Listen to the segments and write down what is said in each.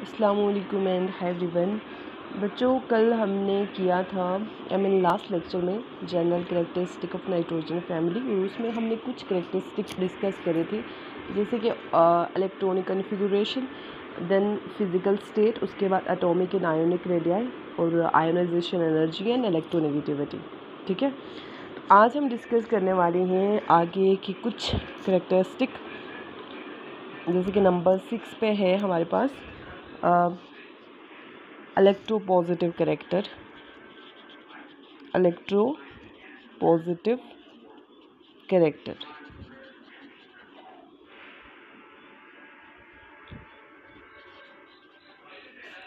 अस्सलामुअलैकुम and hi everyone. बच्चों, कल हमने किया था लास्ट लेक्चर में general characteristic of nitrogen family, और उसमें हमने कुछ करेक्टरिस्टिक्स डिस्कस करे थे, जैसे कि electronic configuration, then physical state, उसके बाद एटॉमिक एंड आयोनिक रेडियाई और आयोनाइजेशन एनर्जी एंड इलेक्ट्रोनेगेटिविटी। ठीक है, तो आज हम डिस्कस करने वाले हैं आगे की कुछ करेक्टरिस्टिक, जैसे कि नंबर 6 पे है हमारे पास इलेक्ट्रोपॉजिटिव कैरेक्टर। इलेक्ट्रोपॉजिटिव कैरेक्टर,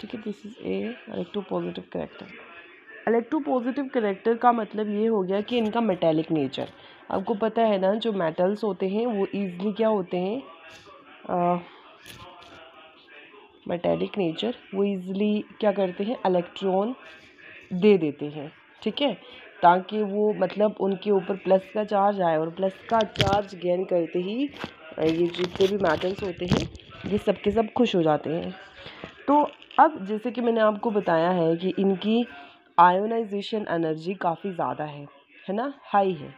ठीक है, this is a electropositive character. Electropositive character का मतलब ये हो गया कि इनका मेटेलिक नेचर, आपको पता है ना, जो मेटल्स होते हैं वो ईजिली क्या होते हैं, मेटेलिक नेचर, वो ईजिली क्या करते हैं, इलेक्ट्रॉन दे देते हैं। ठीक है, ताकि वो मतलब उनके ऊपर प्लस का चार्ज आए, और प्लस का चार्ज गेन करते ही ये जितने भी मेटल्स होते हैं ये सब के सब खुश हो जाते हैं। तो अब जैसे कि मैंने आपको बताया है कि इनकी आयोनाइजेशन एनर्जी काफ़ी ज़्यादा है ना, हाई है।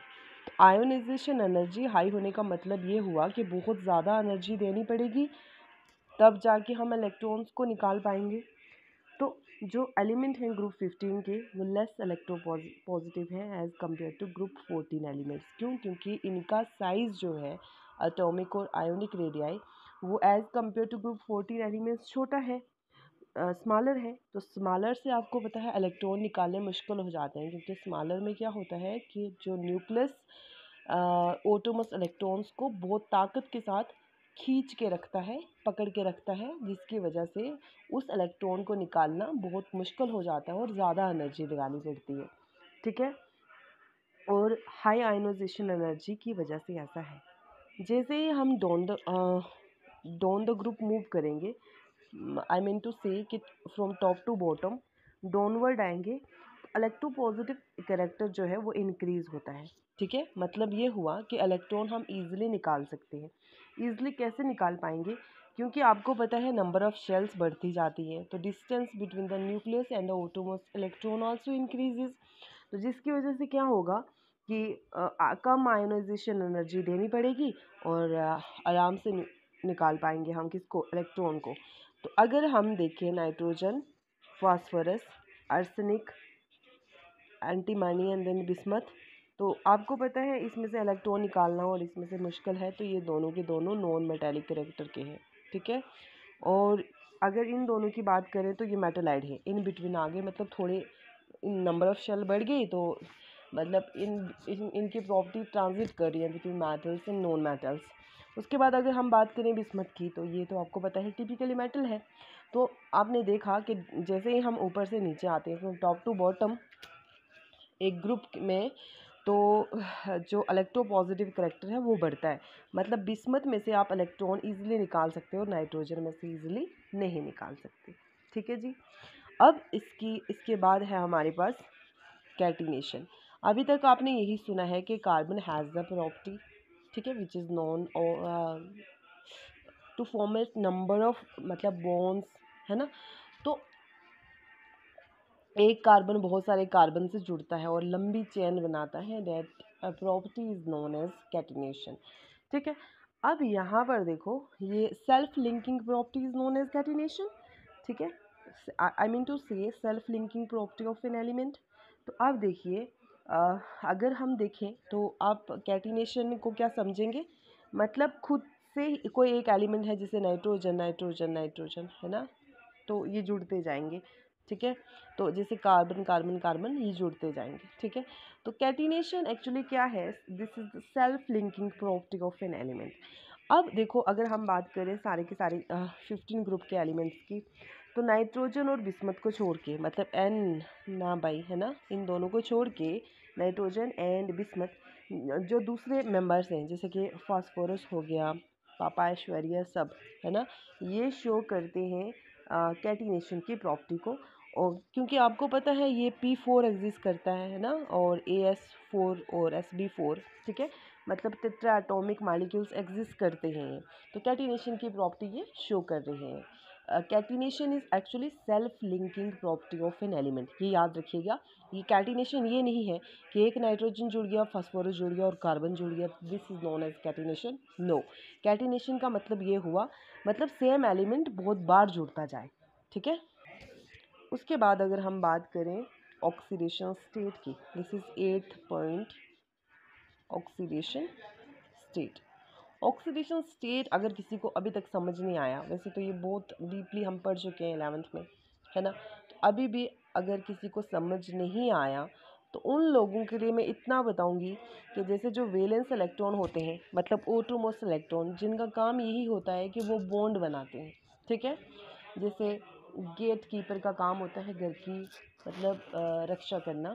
तो आयोनाइजेशन एनर्जी हाई होने का मतलब ये हुआ कि बहुत ज़्यादा एनर्जी देनी पड़ेगी, तब जाके हम इलेक्ट्रॉन्स को निकाल पाएंगे। तो जो एलिमेंट हैं ग्रुप 15 के, वो लेस इलेक्ट्रोपॉजिटिव है as compare to group 14 elements. क्यों? क्योंकि इनका साइज़ जो है एटॉमिक और आयोनिक रेडियाई, वो as compare to group 14 elements छोटा है, स्मॉलर है। तो स्मॉलर से आपको पता है इलेक्ट्रॉन निकालने मुश्किल हो जाते हैं, क्योंकि स्मॉलर में क्या होता है कि जो न्यूक्लियस एटॉमस इलेक्ट्रॉन्स को बहुत ताकत के साथ खींच के रखता है, पकड़ के रखता है, जिसकी वजह से उस इलेक्ट्रॉन को निकालना बहुत मुश्किल हो जाता है और ज़्यादा एनर्जी लगानी पड़ती है। ठीक है, और हाई आयोनाइजेशन एनर्जी की वजह से ऐसा है। जैसे ही हम डाउन द ग्रुप मूव करेंगे, आई मीन टू से कि from top to bottom downward आएंगे, इलेक्ट्रोपॉजिटिव कैरेक्टर जो है वो इंक्रीज़ होता है। ठीक है, मतलब ये हुआ कि इलेक्ट्रॉन हम इजीली निकाल सकते हैं। इजीली कैसे निकाल पाएंगे? क्योंकि आपको पता है नंबर ऑफ़ शेल्स बढ़ती जाती है, तो distance between the nucleus and the outermost electron also increases. तो जिसकी वजह से क्या होगा कि कम आयोनाइजेशन एनर्जी देनी पड़ेगी, और आराम से निकाल पाएंगे हम किसको, इलेक्ट्रॉन को। तो अगर हम देखें nitrogen, phosphorus, arsenic, antimony and then bismuth, तो आपको पता है इसमें से इलेक्ट्रॉन निकालना और इसमें से मुश्किल है, तो ये दोनों के दोनों नॉन मेटालिक कैरेक्टर के हैं। ठीक है, और अगर इन दोनों की बात करें तो ये मेटालाइड है, इन बिटवीन आ गए, मतलब थोड़े नंबर ऑफ शेल बढ़ गई, तो मतलब इनकी प्रॉपर्टी ट्रांजिट कर रही है between metals and non metals. उसके बाद अगर हम बात करें बिस्मथ की, तो ये तो आपको पता है टिपिकली मेटल है। तो आपने देखा कि जैसे ही हम ऊपर से नीचे आते हैं, फ्रॉम टॉप टू बॉटम एक ग्रुप में, तो जो इलेक्ट्रोपॉजिटिव करेक्टर है वो बढ़ता है। मतलब बिस्मथ में से आप इलेक्ट्रॉन ईजिली निकाल सकते हो, नाइट्रोजन में से ईजिली नहीं निकाल सकते। ठीक है जी। अब इसके बाद है हमारे पास कैटिनेशन। अभी तक आपने यही सुना है कि कार्बन हैज़ द प्रॉपर्टी, ठीक है, which is known to form a number of मतलब बॉन्ड्स, है ना। तो एक कार्बन बहुत सारे कार्बन से जुड़ता है और लंबी चेन बनाता है, that property is known as catenation. ठीक है, अब यहाँ पर देखो, ये self linking property is known as catenation. ठीक है, I mean to say self linking property of an element. तो अब देखिए, अगर हम देखें तो आप कैटिनेशन को क्या समझेंगे, मतलब खुद से कोई एक एलिमेंट है, जैसे नाइट्रोजन नाइट्रोजन नाइट्रोजन, है ना, तो ये जुड़ते जाएंगे। ठीक है, तो जैसे कार्बन कार्बन कार्बन ये जुड़ते जाएंगे। ठीक है, तो कैटिनेशन एक्चुअली क्या है, this is the self linking property of an element. अब देखो, अगर हम बात करें सारे के सारे 15 ग्रुप के एलिमेंट्स की, तो नाइट्रोजन और बिस्मथ को छोड़ के, मतलब एन ना बाई, है ना, इन दोनों को छोड़ के नाइट्रोजन एंड बिस्मथ जो दूसरे मेंबर्स हैं, जैसे कि फास्फोरस हो गया, पापा ऐश्वर्या सब, है ना, ये शो करते हैं कैटिनेशन की प्रॉपर्टी को। और क्योंकि आपको पता है ये P4 एग्जिस्ट करता है ना, और AS4 और SB4, ठीक है, मतलब टेट्रा एटॉमिक मॉलिक्यूल्स एग्जिस्ट करते हैं, तो कैटिनेशन की प्रॉपर्टी ये शो कर रहे हैं। Catenation is actually self linking property of an element, ये याद रखिएगा। ये कैटिनेशन ये नहीं है कि एक नाइट्रोजन जुड़ गया, फास्फोरस जुड़ गया और कार्बन जुड़ गया, this is known as catenation. No, catenation का मतलब ये हुआ, मतलब सेम एलिमेंट बहुत बार जुड़ता जाए, ठीक है। उसके बाद अगर हम बात करें ऑक्सीडेशन स्टेट की, this is 8th point, oxidation state. Oxidation state अगर किसी को अभी तक समझ नहीं आया, वैसे तो ये बहुत डीपली हम पढ़ चुके हैं 11th में, है ना, तो अभी भी अगर किसी को समझ नहीं आया तो उन लोगों के लिए मैं इतना बताऊंगी कि जैसे जो वैलेंस इलेक्ट्रॉन होते हैं, मतलब outermost इलेक्ट्रॉन, जिनका काम यही होता है कि वो बॉन्ड बनाते हैं, ठीक है। जैसे गेट कीपर का काम होता है घर की मतलब रक्षा करना,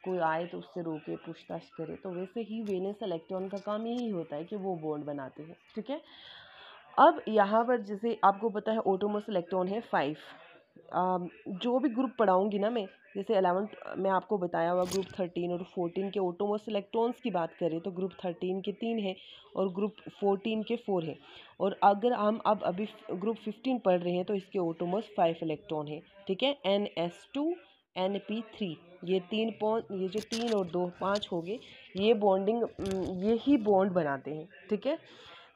कोई आए तो उससे रोके, पूछताछ करे, तो वैसे ही वैलेंस इलेक्ट्रॉन का काम यही होता है कि वो बॉन्ड बनाते हैं, ठीक है। अब यहाँ पर जैसे आपको पता है outermost इलेक्ट्रॉन है 5। जो भी ग्रुप पढ़ाऊँगी ना मैं, जैसे 11th में आपको बताया हुआ ग्रुप 13 और 14 के outermost इलेक्ट्रॉन्स की बात करें तो ग्रुप 13 के 3 है और ग्रुप 14 के 4 है। और अगर हम अब अभी ग्रुप 15 पढ़ रहे हैं तो इसके outermost 5 इलेक्ट्रॉन है, ठीक है। NS2 NP3, ये 3 बॉन्ड, ये जो 3 और 2 5 हो गए, ये बॉन्डिंग, ये ही बॉन्ड बनाते हैं, ठीक है।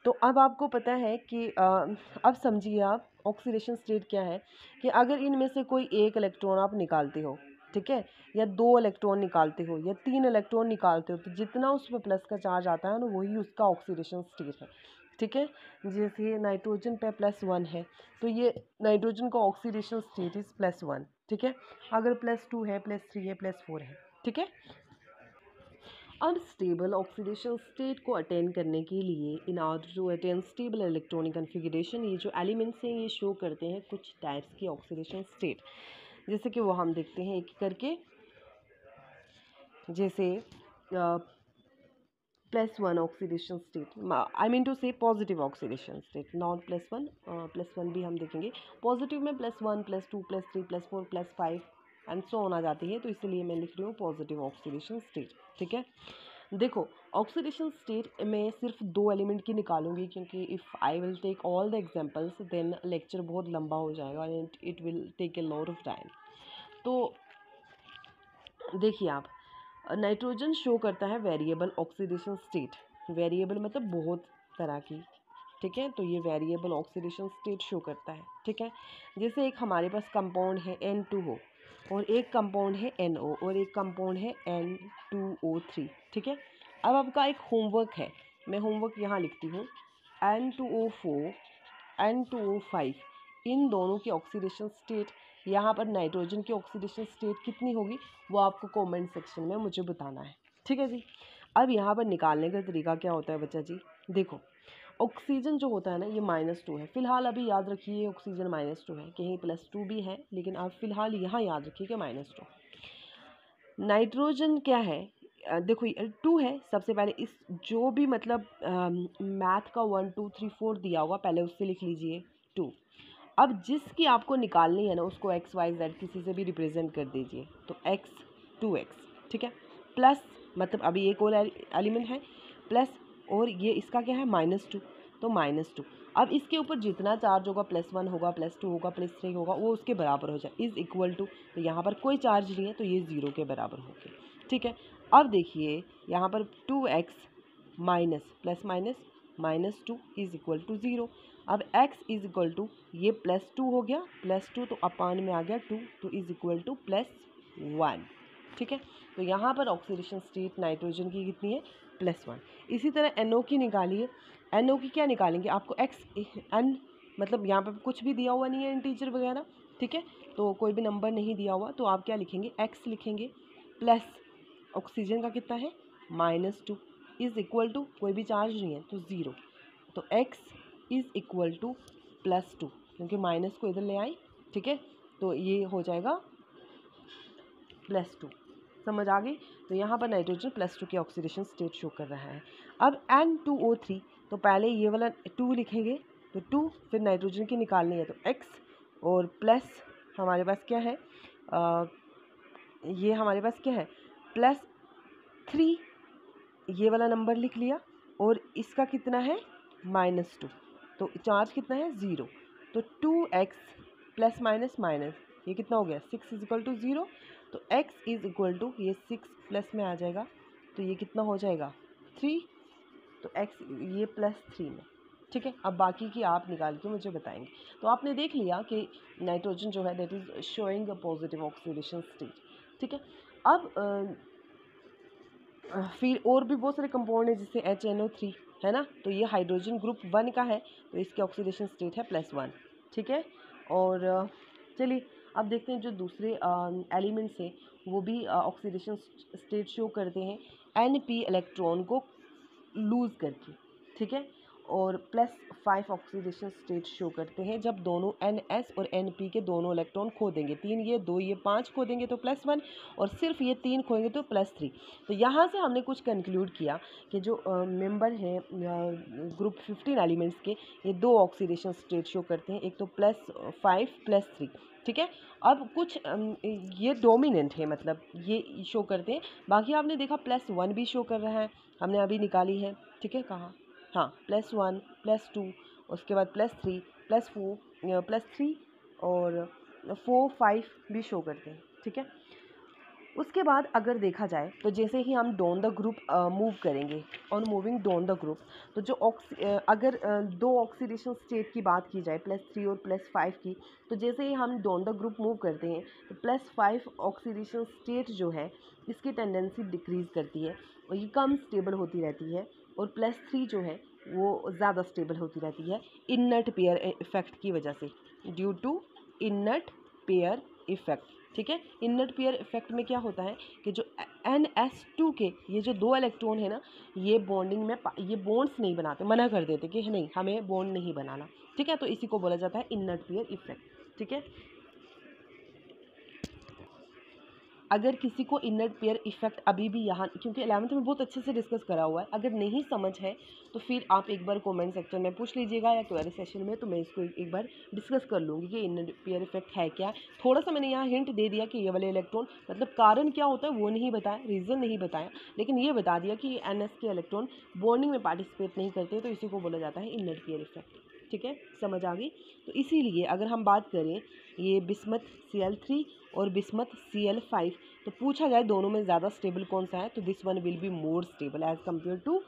तो अब आपको पता है कि अब समझिए आप ऑक्सीडेशन स्टेट क्या है, कि अगर इनमें से कोई एक इलेक्ट्रॉन आप निकालते हो, ठीक है, या 2 इलेक्ट्रॉन निकालते हो या 3 इलेक्ट्रॉन निकालते हो, तो जितना उस पर प्लस का चार्ज आता है ना, वही उसका ऑक्सीडेशन स्टेट है, ठीक है। जैसे नाइट्रोजन पे +1 है तो ये नाइट्रोजन का ऑक्सीडेशन स्टेट इज +1, ठीक है। अगर +2 है, +3 है, +4 है, ठीक है। अब स्टेबल ऑक्सीडेशन स्टेट को अटेन करने के लिए, in order to attain stable electronic configuration, ये जो एलिमेंट्स हैं ये शो करते हैं कुछ टाइप्स की ऑक्सीडेशन स्टेट, जैसे कि वो हम देखते हैं एक करके। जैसे +1 oxidation state, I mean to say positive oxidation state, not +1 भी हम देखेंगे। पॉजिटिव में +1 +2 +3 +4 +5 एंड सो ऑन आ जाती है, तो इसलिए मैं लिख रही हूँ पॉजिटिव ऑक्सीडेशन स्टेट, ठीक है। देखो ऑक्सीडेशन स्टेट में सिर्फ 2 एलिमेंट की निकालूंगी, क्योंकि if I will take all the examples then lecture बहुत लंबा हो जाएगा and it will take a lot of time. तो देखिए आप, नाइट्रोजन शो करता है वेरिएबल ऑक्सीडेशन स्टेट, वेरिएबल मतलब बहुत तरह की, ठीक है। तो ये वेरिएबल ऑक्सीडेशन स्टेट शो करता है, ठीक है। जैसे एक हमारे पास कंपाउंड है N2O और एक कंपाउंड है NO और एक कंपाउंड है N2O3, ठीक है। अब आपका एक होमवर्क है, मैं होमवर्क यहाँ लिखती हूँ, N2O4 N2O5, इन दोनों की ऑक्सीडेशन स्टेट, यहाँ पर नाइट्रोजन की ऑक्सीडेशन स्टेट कितनी होगी वो आपको कमेंट सेक्शन में मुझे बताना है, ठीक है जी। अब यहाँ पर निकालने का तरीका क्या होता है बच्चा जी, देखो ऑक्सीजन जो होता है ना ये -2 है, फिलहाल अभी याद रखिए ऑक्सीजन -2 है, कहीं +2 भी है, लेकिन आप फिलहाल यहाँ याद रखिए कि -2। नाइट्रोजन क्या है, देखो 2 है, सबसे पहले इस जो भी मतलब मैथ का 1 2 3 4 दिया होगा पहले उससे लिख लीजिए 2। अब जिसकी आपको निकालनी है ना उसको XYZ किसी से भी रिप्रेजेंट कर दीजिए, तो X 2X, ठीक है। प्लस मतलब अभी एक और एलिमेंट है प्लस, और ये इसका क्या है -2, तो -2। अब इसके ऊपर जितना चार्ज होगा +1 होगा, +2 होगा, +3 होगा, वो उसके बराबर हो जाए, इज़ इक्वल टू, तो यहाँ पर कोई चार्ज नहीं है तो ये 0 के बराबर हो गए, ठीक है। अब देखिए यहाँ पर 2x minus plus minus -2 is equal to 0। अब x इज़ इक्वल टू, ये +2 हो गया, +2 तो अपान में आ गया 2, तो इज़ इक्वल टू +1, ठीक है। तो यहाँ पर ऑक्सीडेशन स्टेट नाइट्रोजन की कितनी है, +1। इसी तरह NO की निकालिए, NO की क्या निकालेंगे, आपको n मतलब यहाँ पर कुछ भी दिया हुआ नहीं है इंटीजर वगैरह, ठीक है, तो कोई भी नंबर नहीं दिया हुआ, तो आप क्या लिखेंगे, x लिखेंगे, प्लस ऑक्सीजन का कितना है -2 इज़ इक्वल टू, कोई भी चार्ज नहीं है तो 0, तो x इज़ इक्वल टू +2, क्योंकि माइनस को इधर ले आई, ठीक है, तो ये हो जाएगा +2, समझ आ गई। तो यहाँ पर नाइट्रोजन +2 की ऑक्सीडेशन स्टेट शो कर रहा है। अब N2O3, तो पहले ये वाला 2 लिखेंगे, तो 2 फिर नाइट्रोजन की निकालनी है तो x, और प्लस हमारे पास क्या है, ये हमारे पास क्या है +3, ये वाला नंबर लिख लिया, और इसका कितना है -2, तो चार्ज कितना है 0, तो 2x प्लस माइनस माइनस ये कितना हो गया 6 इज इक्वल टू 0। तो x इज इक्वल टू ये 6 प्लस में आ जाएगा तो ये कितना हो जाएगा 3। तो x ये प्लस 3 में, ठीक है। अब बाकी की आप निकाल के मुझे बताएंगे। तो आपने देख लिया कि नाइट्रोजन जो है that is showing a positive oxidation state, ठीक है। अब फिर और भी बहुत सारे कंपाउंड है जैसे HNO3 है ना, तो ये हाइड्रोजन ग्रुप 1 का है तो इसकी ऑक्सीडेशन स्टेट है +1, ठीक है। और चलिए अब देखते हैं जो दूसरे एलिमेंट्स हैं वो भी ऑक्सीडेशन स्टेट शो करते हैं Np इलेक्ट्रॉन को लूज़ करके, ठीक है। और +5 ऑक्सीडेशन स्टेट शो करते हैं जब दोनों NS और NP के दोनों इलेक्ट्रॉन खो देंगे, 3 ये 2 ये 5 खो देंगे तो +1 और सिर्फ ये 3 खोएंगे तो +3। तो यहाँ से हमने कुछ कंक्लूड किया कि जो मेंबर हैं ग्रुप 15 एलिमेंट्स के ये 2 ऑक्सीडेशन स्टेट शो करते हैं, एक तो +5 +3, ठीक है। अब कुछ ये डोमिनेंट है मतलब ये शो करते हैं, बाकी आपने देखा +1 भी शो कर रहा है, हमने अभी निकाली है, ठीक है। कहाँ, हाँ +1 +2 उसके बाद +3 +4 +3 और 4 5 भी शो करते हैं, ठीक है। उसके बाद अगर देखा जाए तो जैसे ही हम डाउन द ग्रुप मूव करेंगे on moving down the group तो जो अगर दो ऑक्सीडेशन स्टेट की बात की जाए +3 और +5 की, तो जैसे ही हम डाउन द ग्रुप मूव करते हैं तो +5 ऑक्सीडेशन स्टेट जो है इसकी टेंडेंसी डिक्रीज़ करती है और ये कम स्टेबल होती रहती है, और +3 जो है वो ज़्यादा स्टेबल होती रहती है इनर्ट पेयर इफेक्ट की वजह से, due to inert pair effect, ठीक है। इनर्ट पेयर इफेक्ट में क्या होता है कि जो NS2 के ये जो 2 इलेक्ट्रॉन है ना ये बॉन्डिंग में ये बॉन्ड्स नहीं बनाते, मना कर देते कि नहीं हमें बॉन्ड नहीं बनाना, ठीक है। तो इसी को बोला जाता है इनर्ट पेयर इफेक्ट, ठीक है। अगर किसी को इनर्ट पेयर इफेक्ट अभी भी यहाँ, क्योंकि 11th में बहुत अच्छे से डिस्कस करा हुआ है, अगर नहीं समझ है तो फिर आप एक बार कमेंट सेक्शन में पूछ लीजिएगा या क्वेरी सेशन में, तो मैं इसको एक बार डिस्कस कर लूँगी कि इनर्ट पेयर इफेक्ट है क्या। थोड़ा सा मैंने यहाँ हिंट दे दिया कि ये वाले इलेक्ट्रॉन मतलब कारण क्या होता है वो नहीं बताया, रीज़न नहीं बताया, लेकिन ये बता दिया कि NS के इलेक्ट्रॉन बॉन्डिंग में पार्टिसिपेट नहीं करते, तो इसी को बोला जाता है इनर्ट पेयर इफेक्ट, ठीक है। समझ आ गई। तो इसीलिए अगर हम बात करें ये बिस्मथ Cl3 और बिस्मथ Cl5, तो पूछा जाए दोनों में ज़्यादा स्टेबल कौन सा है, तो this one will be more stable as compare to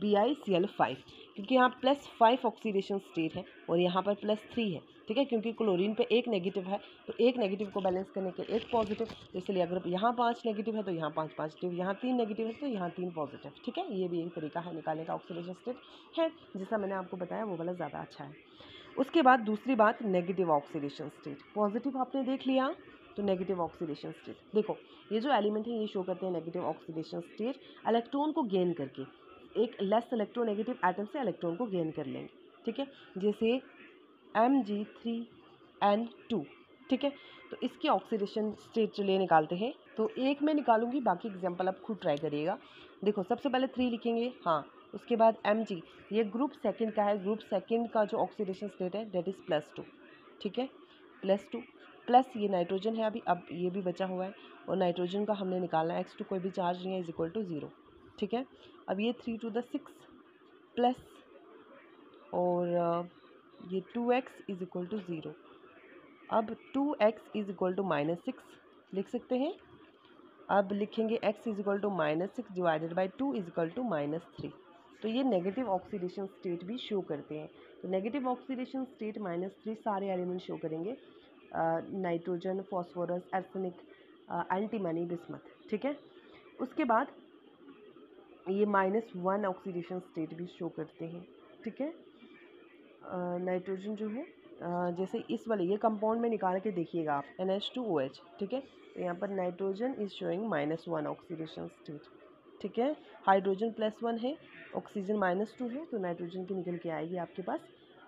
BiCl5, क्योंकि यहाँ +5 ऑक्सीडेशन स्टेट है और यहाँ पर +3 है, ठीक है। क्योंकि क्लोरीन पे एक नेगेटिव है तो एक नेगेटिव को बैलेंस करने के एक पॉजिटिव, तो इसलिए अगर यहाँ 5 नेगेटिव है तो यहाँ 5 पॉजिटिव, यहाँ 3 नेगेटिव है तो यहाँ 3 पॉजिटिव, ठीक है। ये भी एक तरीका है निकालने का ऑक्सीडेशन स्टेट है, जिसका मैंने आपको बताया वो वाला ज़्यादा अच्छा है। उसके बाद दूसरी बात नेगेटिव ऑक्सीडेशन स्टेट, पॉजिटिव आपने देख लिया तो नेगेटिव ऑक्सीडेशन स्टेट देखो, ये जो एलिमेंट है ये शो करते हैं नेगेटिव ऑक्सीडेशन स्टेट इलेक्ट्रॉन को गेन करके, एक लेस इलेक्ट्रोनेगेटिव एटम से इलेक्ट्रॉन को गेन कर लेंगे, ठीक है। जैसे Mg3N2, ठीक है। तो इसकी ऑक्सीडेशन स्टेट चलिए निकालते हैं, तो एक मैं निकालूंगी, बाकी एग्जांपल आप खुद ट्राई करिएगा। देखो सबसे पहले 3 लिखेंगे, हाँ। उसके बाद Mg, ये ग्रुप सेकंड का है, ग्रुप सेकंड का जो ऑक्सीडेशन स्टेट है डेट इज़ +2, ठीक है, +2 प्लस ये नाइट्रोजन है अभी, अब ये भी बचा हुआ है और नाइट्रोजन का हमने निकालना है X2 कोई भी चार्ज नहीं है =0, ठीक है। अब ये 3 to the 6 प्लस और ये 2x इज इक्वल टू 0, अब 2x इज इक्वल टू -6 लिख सकते हैं। अब लिखेंगे x is equal to -6 divided by 2 is equal to -3, तो ये नेगेटिव ऑक्सीडेशन स्टेट भी शो करते हैं। तो नेगेटिव ऑक्सीडेशन स्टेट -3 सारे एलिमेंट शो करेंगे, nitrogen, phosphorus, arsenic, antimony, bismuth, ठीक है। उसके बाद ये -1 ऑक्सीडेशन स्टेट भी शो करते हैं, ठीक है। नाइट्रोजन जो है जैसे इस वाले ये कंपाउंड में निकाल के देखिएगा आप NH2OH, ठीक है। तो यहाँ पर nitrogen is showing -1 oxidation state, ठीक है। हाइड्रोजन +1 है, ऑक्सीजन -2 है, तो नाइट्रोजन की निकल के आएगी आपके पास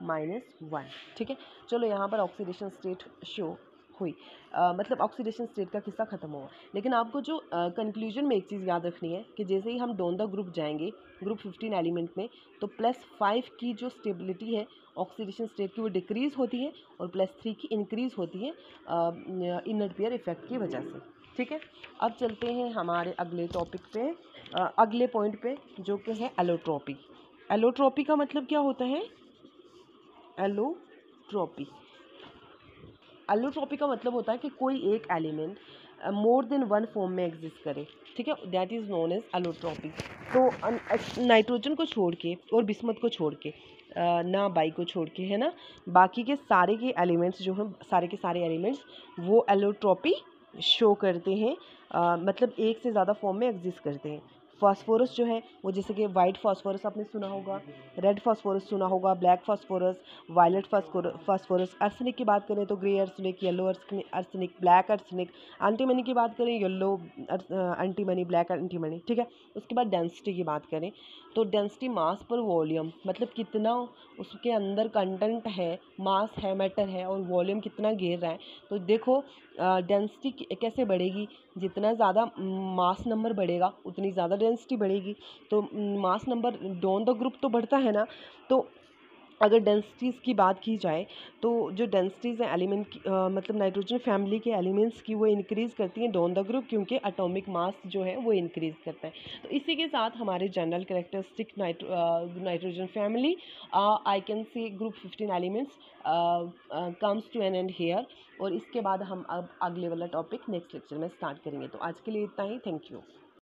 -1, ठीक है। चलो यहाँ पर ऑक्सीडेशन स्टेट शो हुई, मतलब ऑक्सीडेशन स्टेट का किस्सा ख़त्म हुआ। लेकिन आपको जो कंक्लूजन में एक चीज़ याद रखनी है कि जैसे ही हम डाउन द ग्रुप जाएंगे ग्रुप 15 एलिमेंट में, तो +5 की जो स्टेबिलिटी है ऑक्सीडेशन स्टेट की वो डिक्रीज़ होती है और +3 की इंक्रीज़ होती है इनर्ट पेयर इफेक्ट की वजह से, ठीक है। अब चलते हैं हमारे अगले टॉपिक पे, अगले पॉइंट पे, जो कि है एलोट्रॉपी। एलोट्रॉपी का मतलब क्या होता है, एलोट्रॉपी। एलोट्रॉपी का मतलब होता है कि कोई एक element more than one form में एग्जिस्ट करे, ठीक है, that is known as allotropy. तो नाइट्रोजन को छोड़ के और बिस्मथ को छोड़ के ना बाई को छोड़ के, है ना, बाकी के सारे के एलिमेंट्स जो हैं, सारे के सारे एलिमेंट्स वो एलोट्रॉपी शो करते हैं, मतलब एक से ज़्यादा फॉर्म में एग्जिस्ट करते हैं। फास्फोरस जो है वो, जैसे कि वाइट फास्फोरस आपने सुना होगा, रेड फास्फोरस सुना होगा, black phosphorus, violet phosphorus. Arsenic की बात करें तो grey arsenic, yellow arsenic, black arsenic. Antimony की बात करें, येलो एंटीमनी, ब्लैक एंटीमनी, ठीक है। उसके बाद डेंसिटी की बात करें तो डेंसिटी मास पर वॉल्यूम, मतलब कितना उसके अंदर कंटेंट है, मास है, मैटर है, और वॉल्यूम कितना घेर रहा है। तो देखो डेंसिटी कैसे बढ़ेगी, जितना ज़्यादा मास नंबर बढ़ेगा उतनी ज़्यादा डेंसिटी बढ़ेगी। तो mass number down the group तो बढ़ता है ना। तो अगर डेंसिटीज़ की बात की जाए तो जो डेंसिटीज़ हैं एलिमेंट की, मतलब नाइट्रोजन फैमिली के एलिमेंट्स की, वो इंक्रीज़ करती हैं डाउन द ग्रुप, क्योंकि एटॉमिक मास जो है वो इंक्रीज़ करता है। तो इसी के साथ हमारे general characteristic nitrogen family, I can say group 15 elements comes to an end here. और इसके बाद हम अब अगले वाला टॉपिक नेक्स्ट लेक्चर में स्टार्ट करेंगे। तो आज के लिए इतना ही, थैंक यू।